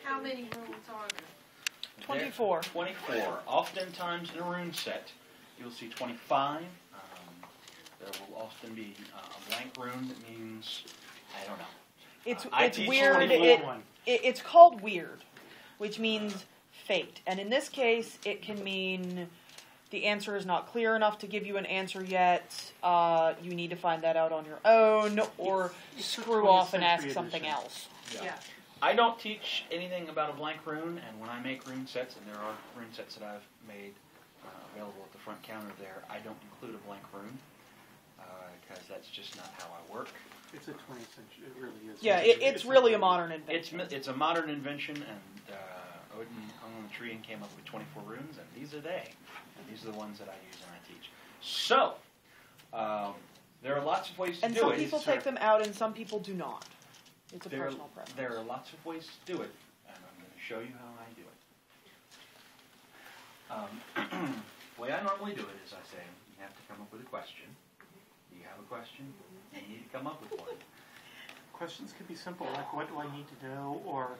How many runes are there? 24. 24. Oftentimes in a rune set, you'll see 25. There will often be a blank rune that means, I don't know. It's weird. It's called weird, which means fate. And in this case, it can mean the answer is not clear enough to give you an answer yet. You need to find that out on your own, or screw off and ask something else. Yeah. I don't teach anything about a blank rune, and when I make rune sets, and there are rune sets that I've made available at the front counter there, I don't include a blank rune, because that's just not how I work. It's a 20th century, it really is. Yeah, it's really a modern invention. It's a modern invention, and Odin hung on the tree and came up with 24 runes, and these are they. And these are the ones that I use and I teach. So, there are lots of ways to do it. And some people take them out, and some people do not. It's a personal preference. There are lots of ways to do it, and I'm going to show you how I do it. The way I normally do it is I say, you have to come up with a question. Do you have a question? And you need to come up with one. Questions can be simple, like what do I need to know, or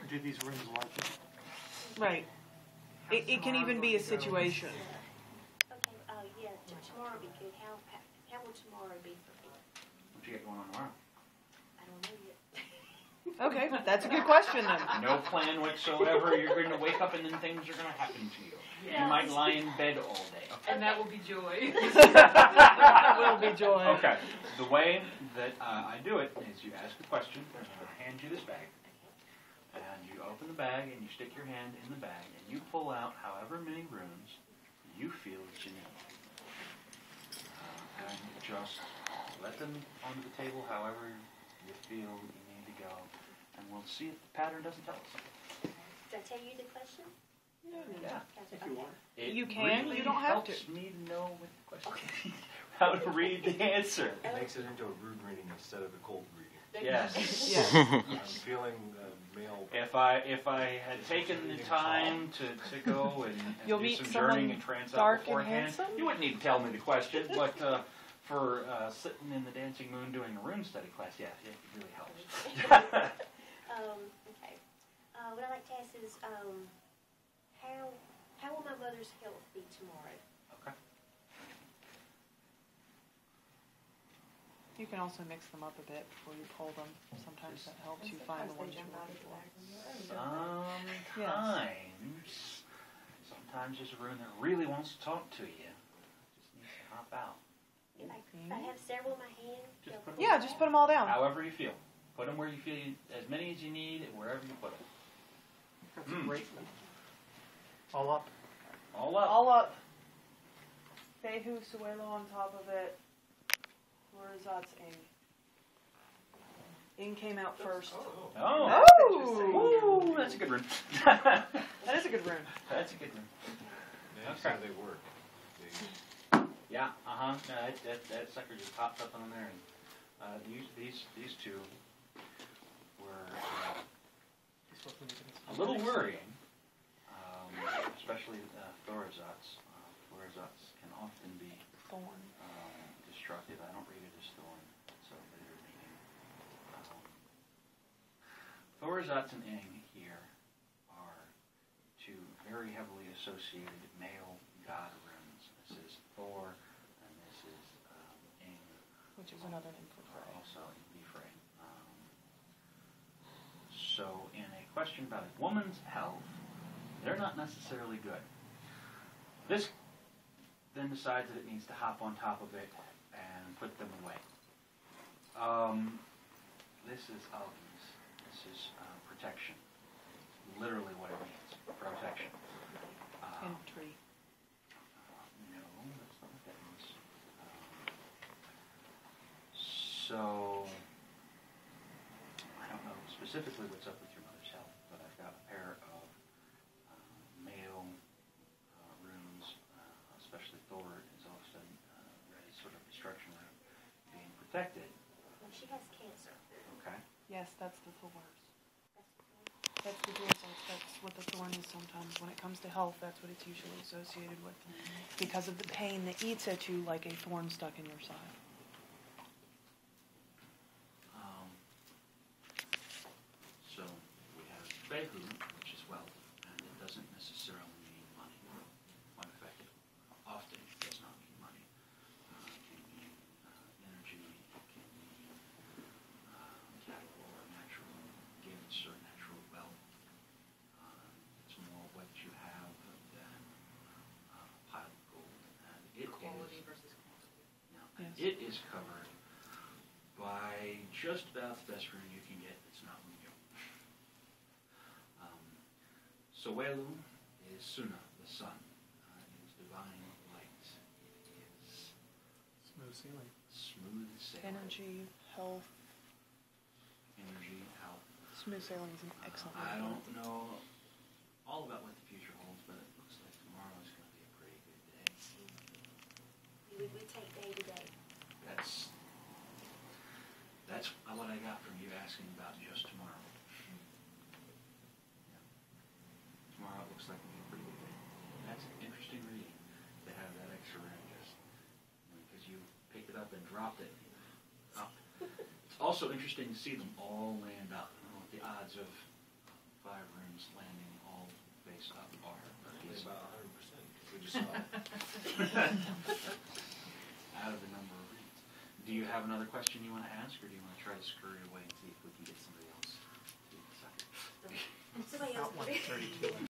do these runes like it? Right. It can even be a situation. Okay, yeah, tomorrow will be good. How will tomorrow be for me? What you got going on tomorrow? I don't know yet. Okay, that's a good question then. No plan whatsoever. You're going to wake up and then things are going to happen to you. Yes. You might lie in bed all day. And that will be joy. That will be joy. Okay. The way that I do it is you ask a question, and I hand you this bag. And you open the bag, and you stick your hand in the bag, and you pull out however many runes you feel that you need. And just let them onto the table however you feel you need to go. And we'll see if the pattern doesn't tell us. Did I tell you the question? Yeah. If you want. It You can, really you don't have to. helps me to know what the question how to read the answer. It makes it into a rude reading instead of a cold reading. Yes. Yes. I'm feeling male. If I had taken the time to go and You'll do meet some someone journeying and trans out dark and beforehand, handsome? you wouldn't need to tell me the question. But for sitting in the dancing moon doing a rune study class, yeah, it really helps. Okay. What I'd like to ask is, how will my mother's health be tomorrow? Okay. You can also mix them up a bit before you pull them. Sometimes that helps you find the ones you're looking for. Sometimes there's a rune that really wants to talk to you. Just needs to hop out. If I have several in my hand. Just put them Yeah, just put them all down. however you feel. Put them where you feel, as many as you need, wherever you put them. That's a great one. All up. All up. All up. Fehu Suelo on top of it. Warazat's Ing. Ing came out first. Oh. Oh! Ooh, that's a good rune. That is a good rune. That's a good rune. That's how they work. Yeah, that sucker just popped up on there. And these two were a little worrying, especially Thorazats. Thorazats can often be Thorn. destructive. I don't read it as thorn. That's a later meaning. Thorazats and Ing here are two very heavily associated male god runes. This is Thor, and this is Ing, Which is another name for Frey. also Ephraim. So in a question about a woman's health, they're not necessarily good. This then decides that it needs to hop on top of it and put them away. This is Alvin's. This is protection. Literally what it means. Protection. Entry. No, that's not what that means. So, I don't know specifically what's up with your mother's health, but I've got a pair of male runes, especially Thor is often a sort of destruction rune, being protected. Well, she has cancer. Okay. Yes, that's the Thors. That's the Thors. That's what the thorn is sometimes. When it comes to health, that's what it's usually associated with. Because of the pain that eats at you like a thorn stuck in your side. So we have Behu, just about the best rune you can get. It's not Rune. Soelu is Suna, the sun. It is divine light. It is Smooth ceiling. smooth sailing. Energy, health. Energy, health. Smooth sailing is an excellent word. I don't know all about what the future holds, but it looks like tomorrow is going to be a pretty good day. We take day to day. That's what I got from you asking about just tomorrow. Yeah. Tomorrow it looks like it'll be a pretty good day. That's an interesting reading to have that extra round just because you picked it up and dropped it up. It's also interesting to see them all land up. I don't know what the odds of 5 rooms landing all face up are. It's about 100%. We just saw it. Out of the number of reads. Do you have another question you want to ask, or do you want to try to scurry away and see if we can get somebody else to do the second? Somebody else. About 132.